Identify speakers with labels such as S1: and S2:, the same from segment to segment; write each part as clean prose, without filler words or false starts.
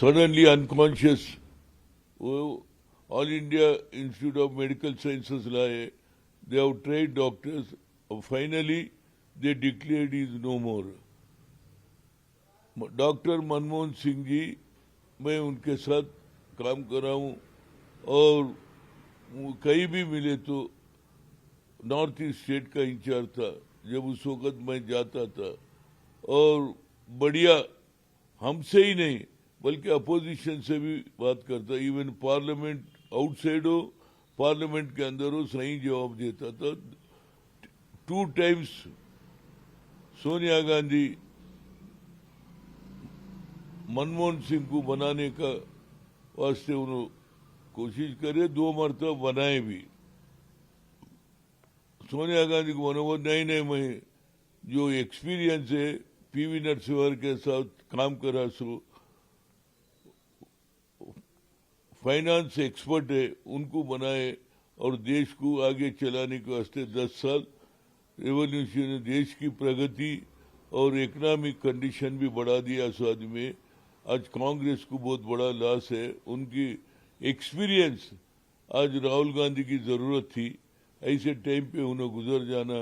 S1: suddenly unconscious. All India Institute of Medical Sciences laye, they have tried doctors. Finally, they declared he is no more. Doctor Manmohan Singh ji, मैं उनके साथ काम कर रहा हूँ और कहीं भी मिले तो नॉर्थ ईस्ट स्टेट का इंचार्ज था जब उस वक्त मैं जाता था और बढ़िया हमसे ही नहीं बल्कि अपोजिशन से भी बात करता, इवन पार्लियामेंट आउटसाइड हो पार्लियामेंट के अंदर हो सही जवाब देता था. 2 times सोनिया गांधी मनमोहन सिंह को बनाने का वास्ते उन्होंने कोशिश करे, 2 मरतबा बनाए भी. सोनिया गांधी को मनोबल नहीं मैं जो एक्सपीरियंस है पीवी नरसिम्हा के साथ काम करा सो फाइनेंस एक्सपर्ट है उनको बनाए और देश को आगे चलाने के वास्ते 10 साल रेवोल्यूशन देश की प्रगति और इकोनॉमिक कंडीशन भी बढ़ा दिया. स्वाद में आज कांग्रेस को बहुत बड़ा लॉस है. उनकी एक्सपीरियंस आज राहुल गांधी की जरूरत थी. ऐसे टाइम पे उन्हें गुजर जाना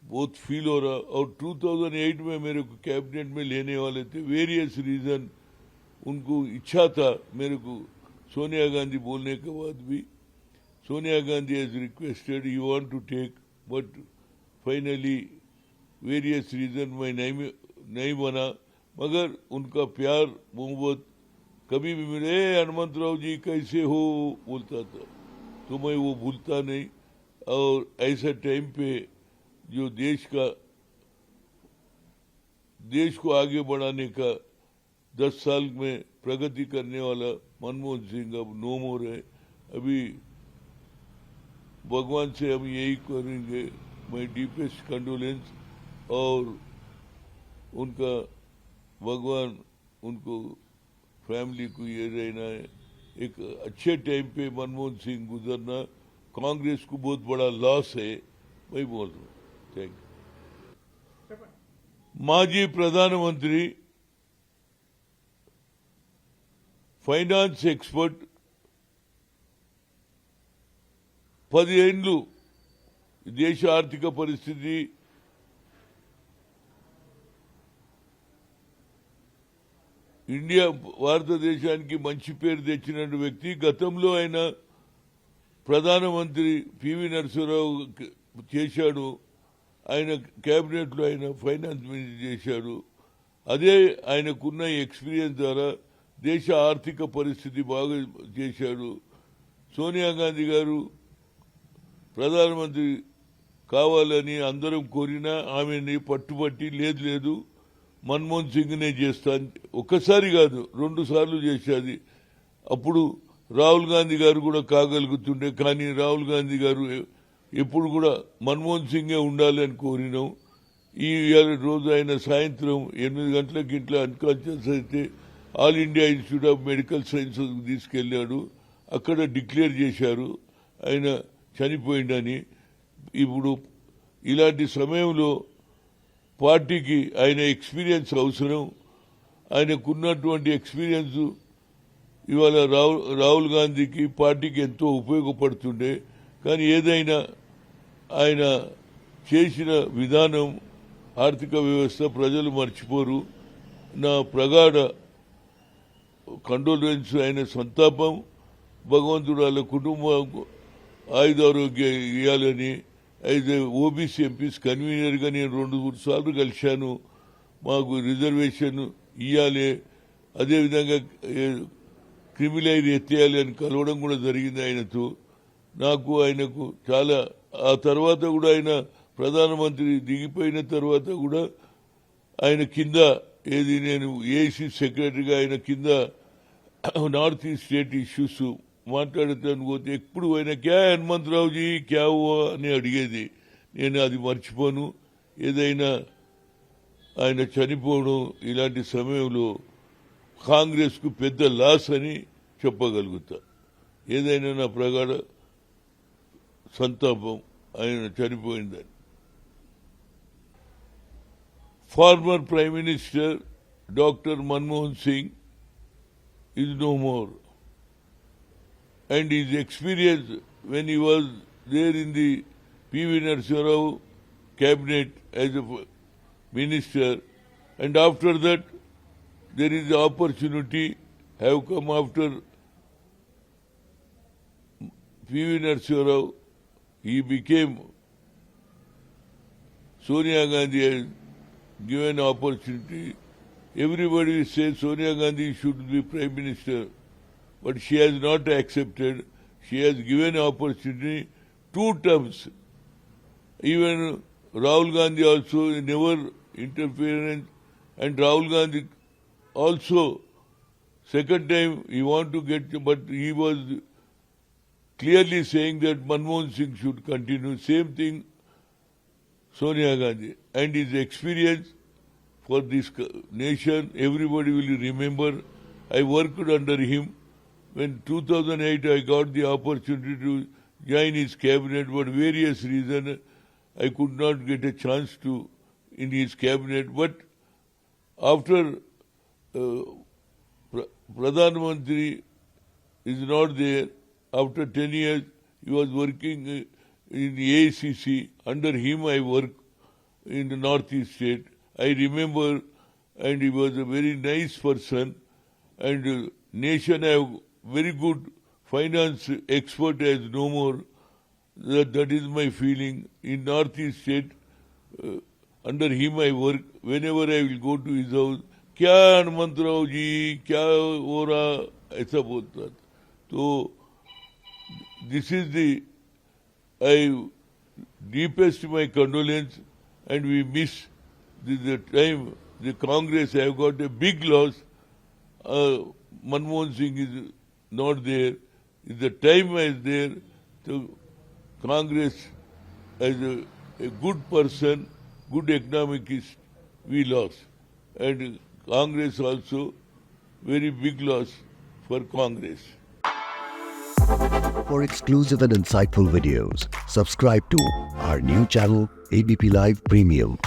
S1: बहुत फील हो रहा. और 2008 में मेरे को कैबिनेट में लेने वाले थे. वेरियस रीजन उनको इच्छा था मेरे को सोनिया गांधी बोलने के बाद भी. Sonia Gandhi has requested you want to take but finally various reason मैं नहीं बना. मगर उनका प्यार मोहब्बत कभी भी मिले, हनुमंत राव जी कैसे हो बोलता था तो मैं वो भूलता नहीं. और ऐसा टाइम पे जो देश को आगे बढ़ाने का 10 साल में प्रगति करने वाला मनमोहन सिंह अब नो मोर है. अभी भगवान से हम यही करेंगे, मैं डीपेस्ट कंडोलेंस और उनका भगवान उनको फैमिली को ये रहना है. एक अच्छे टाइम पे मनमोहन सिंह गुजरना कांग्रेस को बहुत बड़ा लॉस है. मैं बोल रहा हूँ. Thank you. माजी प्रधानमंत्री ఫైనాన్స్ ఎక్స్పర్ట్ 10 ఏళ్ళు దేశ ఆర్థిక పరిస్థితి ఇండియా భారతదేశానికి మంచి పేరు తెచ్చిన వ్యక్తి. గతంలో ఆయన ప్రధానమంత్రి పివి నరసింహరావు చేశాడు. ఆయన కేబినెట్ లో ఆయన ఫైనాన్స్ మినిస్టర్ చేశాడు. అదే ఆయనకున్న ఎక్స్పీరియన్స్ ద్వారా దేశ ఆర్థిక పరిస్థితి బాగా చేశాడు. సోనియా గాంధీ గారు ప్రధానమంత్రి కావాలని అందరం కోరినా ఆమెని పట్టుబట్టి లేదు మన్మోహన్ సింగ్ నే చేస్తాను ఒక్కసారి కాదు 2 సార్లు చేశాది. అప్పుడు రాహుల్ గాంధీ గారు కూడా కాగలుగుతుండే. కానీ రాహుల్ గాంధీ గారు ఎప్పుడు కూడా మన్మోహన్ సింగే ఉండాలని కోరినాం. ఈ రోజు ఆయన సాయంత్రం 8 గంటలకు ఇంట్లో అన్కాన్షియస్ అయితే all India institute of medical sciences తీసుకెళ్లాడు. అక్కడ డిక్లేర్ చేశారు ఆయన చనిపోయిందని. ఇప్పుడు ఇలాంటి సమయంలో పార్టీకి ఆయన ఎక్స్పీరియన్స్ అవసరం. ఆయనకున్నటువంటి ఎక్స్పీరియన్స్ ఇవాళ రాహుల్ గాంధీకి పార్టీకి ఎంతో ఉపయోగపడుతుండే. కానీ ఏదైనా ఆయన చేసిన విధానం ఆర్థిక వ్యవస్థ ప్రజలు మర్చిపోరు. నా ప్రగాఢ కండోలెన్స్, ఆయన సంతాపం. భగవంతుడు వాళ్ళ కుటుంబం ఆయుధారోగ్య ఇవ్వాలని. అయితే ఓబీసీ ఎంపీస్ కన్వీనర్ గా నేను 2-3 సార్లు కలిశాను. మాకు రిజర్వేషన్ ఇవ్వాలి, అదేవిధంగా క్రిమినల్ ఎత్తేయాలి అని కలవడం కూడా జరిగింది ఆయనతో. నాకు ఆయనకు చాలా ఆ తర్వాత కూడా ఆయన ప్రధానమంత్రి దిగిపోయిన తర్వాత కూడా ఆయన కింద ఏది నేను ఏసీ సెక్రటరీగా ఆయన కింద నార్త్ ఈస్ట్ స్టేట్ ఇష్యూస్ మాట్లాడుతాను పోతే ఎప్పుడు ఆయన క్యా హనుమంతరావుజీ క్యా అని అడిగేది. నేను అది మర్చిపోను. ఏదైనా ఆయన చనిపోవడం ఇలాంటి సమయంలో కాంగ్రెస్ కు పెద్ద లాస్ అని చెప్పగలుగుతా. ఏదైనా నా ప్రగాఢ సంతాపం ఆయన చనిపోయిందని. Former prime minister Dr. Manmohan Singh is no more. And his experience when he was there in the P.V. Narasimha Rao cabinet as a minister, and after that there is the opportunity have come after P.V. Narasimha Rao. He became, Sonia Gandhi has given opportunity. Everybody says Sonia Gandhi should be Prime Minister, but she has not accepted. She has given opportunity 2 terms. Even Rahul Gandhi also never interference, and Rahul Gandhi also second time he want to get, but he was clearly saying that Manmohan Singh should continue. Same thing Sonia Gandhi, and his experience for this nation, everybody will remember. I worked under him. When 2008 I got the opportunity to join his cabinet, but various reasons I could not get a chance to in his cabinet. But after Pradhan Mantri is not there, after 10 years he was working in the AICC. Under him I worked in the Northeast state. I remember, and he was a very nice person, and nation have very good finance expert as no more. That is my feeling. In Northeast state, under him I work. Whenever I will go to his house, क्या हनुमंत राव जी क्या हो रहा, ऐसा बोलता. So this is the deepest my condolence, and we miss the time the Congress have got a big loss. Manmohan Singh is not there. The time is there. So Congress as a good person, good economicist, we lost. And Congress also very big loss for Congress.
S2: For exclusive and insightful videos, subscribe to our new channel ABP Live Premium.